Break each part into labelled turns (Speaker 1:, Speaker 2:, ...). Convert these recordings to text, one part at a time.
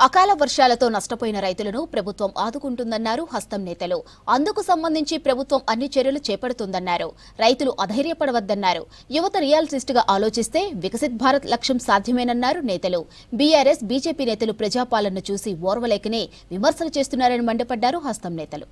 Speaker 1: అకాల వర్షాలతో నష్టపోయిన రైతులను ప్రభుత్వం ఆదుకుంటుందన్నారు హస్తం నేతలు. అందుకు సంబంధించి ప్రభుత్వం అన్ని చర్యలు చేపడుతుందన్నారు. రైతులు అధైర్యపడవద్దన్నారు. యువత రియాలిస్టిక్ గా ఆలోచిస్తే వికసిత్ భారత్ లక్ష్యం సాధ్యమేనన్నారు నేతలు. బీఆర్ఎస్, బీజేపీ నేతలు ప్రజాపాలనను చూసి ఓర్వలేకనే విమర్శలు చేస్తున్నారని మండిపడ్డారు హస్తం నేతలు.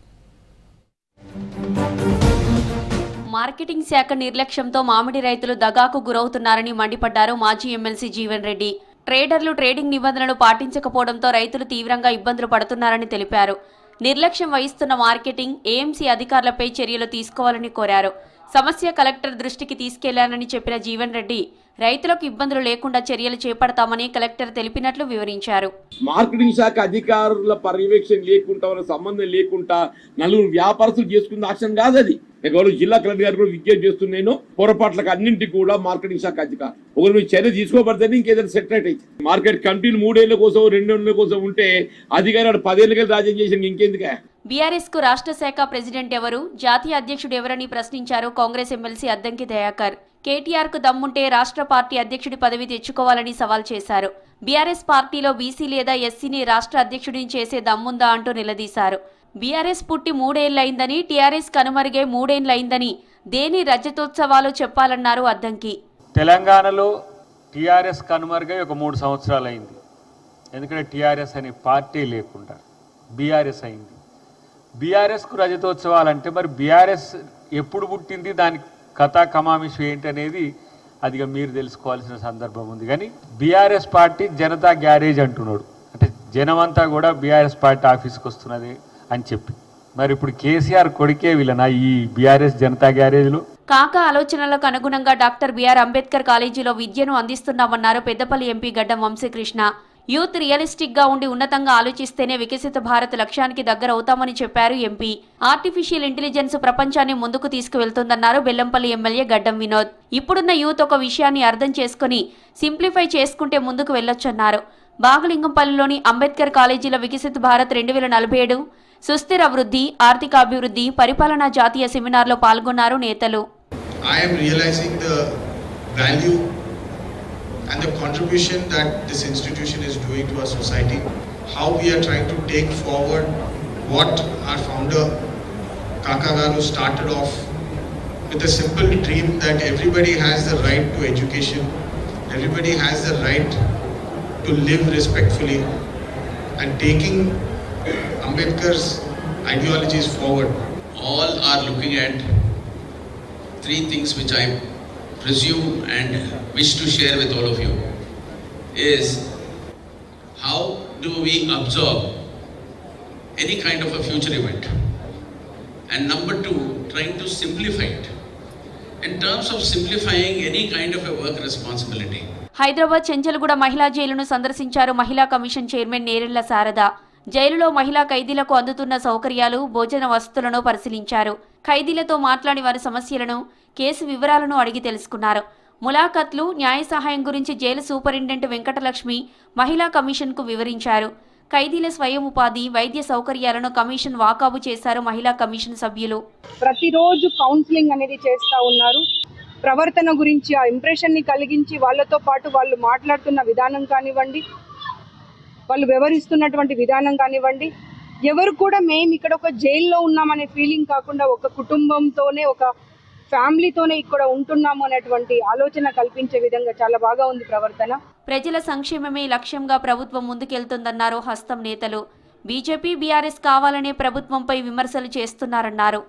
Speaker 2: మార్కెటింగ్ శాఖ నిర్లక్ష్యంతో మామిడి రైతులు దగాకు గురవుతున్నారని మండిపడ్డారు మాజీ ఎమ్మెల్సీ జీవన్ రెడ్డి. ట్రేడర్లు ట్రేడింగ్ నిబంధనలు పాటించకపోవడంతో రైతులు తీవ్రంగా ఇబ్బందులు పడుతున్నారని తెలిపారు. నిర్లక్ష్యం వహిస్తున్న మార్కెటింగ్, ఏఎంసీ అధికారులపై చర్యలు తీసుకోవాలని కోరారు. సమస్య కలెక్టర్ దృష్టికి తీసుకెళ్లానని చెప్పిన జీవన్ రెడ్డి రైతులకు ఇబ్బందులు లేకుండా చర్యలు చేపడతామని కలెక్టర్ తెలిపినట్లు వివరించారు.
Speaker 3: మార్కెటింగ్ శాఖ అధికారుల పర్యవేక్షణ లేకుండా, సంబంధం లేకుండా నలుగురు వ్యాపారస్తులు చేసుకున్న యాక్షన్ కాదు అది. గౌరవ జిల్లా కలెక్టర్ గారు కూడా విజ్ఞప్తి చేస్తున్నాను, పొరపాట్లకు అన్నింటికి కూడా మార్కెటింగ్ శాఖ అధికారులు ఒకరు మీరు చర్య తీసుకోబడితేనే ఇంకేదైనా సెటరేట్ అయితే మార్కెట్ కంటిన్యూ 3 ఏళ్ల కోసం 2 ఏళ్ల కోసం ఉంటే అధికారులు 10 ఏళ్ళకి రాజ్యం చేసిన ఇంకెందుకే.
Speaker 2: బీఆర్ఎస్ కు రాష్ట్ర శాఖ ప్రెసిడెంట్ ఎవరు, జాతీయ అధ్యక్షుడు ఎవరని ప్రశ్నించారు కాంగ్రెస్ ఎమ్మెల్సీ అద్దంకి దయాకర్. కేటీఆర్ కు దమ్ముంటే రాష్ట్ర పార్టీ అధ్యక్షుడి పదవి తెచ్చుకోవాలని సవాల్ చేశారు. బీఆర్ఎస్ పార్టీలో బీసీ లేదా ఎస్సీని రాష్ట్ర అధ్యక్షుడిని చేసే దమ్ముందా అంటూ నిలదీశారు. బీఆర్ఎస్ పుట్టి 3 ఏళ్లయిందని, టీఆర్ఎస్ కనుమరుగే 3 ఏళ్లయిందని దేని రజతోత్సవాలు చెప్పాలన్నారు అద్దంకి.
Speaker 4: తెలంగాణలో టీఆర్ఎస్ కనుమరుగై ఒక 3 సంవత్సరాలు అయింది. ఎందుకంటే టీఆర్ఎస్ అనే పార్టీ లేకుండా బీఆర్ఎస్ అయింది. బీఆర్ఎస్కు రజతోత్సవాలంటే మరి బీఆర్ఎస్ ఎప్పుడు పుట్టింది, దాని కథా కమామిషు ఏంటి అనేది అదిగా మీరు తెలుసుకోవాల్సిన సందర్భం ఉంది. కానీ బీఆర్ఎస్ పార్టీ జనతా గ్యారేజ్ అంటున్నాడు, అంటే జనమంతా కూడా బీఆర్ఎస్ పార్టీ ఆఫీస్కి వస్తున్నది అని చెప్పి, మరి ఇప్పుడు కేసీఆర్ కొడుకే వీళ్ళనా ఈ బీఆర్ఎస్ జనతా గ్యారేజ్లో?
Speaker 2: కాక ఆలోచనలకు అనుగుణంగా డాక్టర్ బిఆర్ అంబేద్కర్ కాలేజీలో విద్యను అందిస్తున్నామన్నారు పెద్దపల్లి ఎంపీ గడ్డం వంశీకృష్ణ. యూత్ రియలిస్టిక్ గా ఉండి ఉన్నతంగా ఆలోచిస్తేనే వికసిత భారత్ లక్ష్యానికి దగ్గర అవుతామని చెప్పారు ఎంపీ. ఆర్టిఫిషియల్ ఇంటెలిజెన్స్ ప్రపంచాన్ని ముందుకు తీసుకువెళ్తుందన్నారు బెల్లంపల్లి ఎమ్మెల్యే గడ్డం వినోద్. ఇప్పుడున్న యూత్ ఒక విషయాన్ని అర్థం చేసుకుని సింప్లిఫై చేసుకుంటే ముందుకు వెళ్లొచ్చన్నారు. బాగలింగంపల్లిలోని అంబేద్కర్ కాలేజీలో వికసిత భారత్ 2047 సుస్థిర అభివృద్ధి, ఆర్థిక అభివృద్ధి, పరిపాలనా జాతీయ సెమినార్లో పాల్గొన్నారు నేతలు.
Speaker 5: And the contribution that this institution is doing to our society, how we are trying to take forward what our founder Kaka Garu started off with a simple dream that everybody has the right to education, everybody has the right to live respectfully, and taking Ambedkar's ideologies forward.
Speaker 6: All are looking at 3 things which I presume and wish to share with all of you is how do we absorb any kind of a future event, and number 2, trying to simplify it in terms of simplifying any kind of a work responsibility.
Speaker 2: Hyderabad Chanchalguda మహిళా జైలును సందర్శించారు మహిళా commission chairman Nerella Sharada. జైలులో మహిళా ఖైదీలకు అందుతున్న సౌకర్యాలు, భోజన వసతులను పరిశీలించారు. ఖైదీలతో మాట్లాడి వారి సమస్యలను, కేసు వివరాలను అడిగి తెలుసుకున్నారు. ములాఖత్లు, న్యాయ సహాయం గురించి జైలు సూపరింటెండెంట్ వెంకటలక్ష్మి మహిళా కమిషన్కు వివరించారు. ఖైదీల స్వయం ఉపాధి, వైద్య సౌకర్యాలను కమిషన్ వాకాబు చేశారు మహిళా కమిషన్ సభ్యులు.
Speaker 7: ప్రతిరోజు కౌన్సిలింగ్ అనేది చేస్తూ ఉన్నారు. ప్రవర్తన గురించి ఆ ఇంప్రెషన్ని కలిగించి వాళ్ళతో పాటు వాళ్ళు మాట్లాడుతున్న విధానం కానివ్వండి, వాళ్ళు వ్యవహరిస్తున్నటువంటి విధానం కానివ్వండి, ఎవరు కూడా మేము ఇక్కడ ఒక జైల్లో ఉన్నామనే ఫీలింగ్ కాకుండా ఒక కుటుంబంతోనే, ఒక ఫ్యామిలీతోనే ఇక్కడ ఉంటున్నాము అనేటువంటి ఆలోచన కల్పించే విధంగా చాలా బాగా ఉంది ప్రవర్తన.
Speaker 2: ప్రజల సంక్షేమమే లక్ష్యంగా ప్రభుత్వం ముందుకెళ్తుందన్నారు హస్తం నేతలు. బీజేపీ, బీఆర్ఎస్ కావాలనే ప్రభుత్వంపై విమర్శలు చేస్తున్నారన్నారు.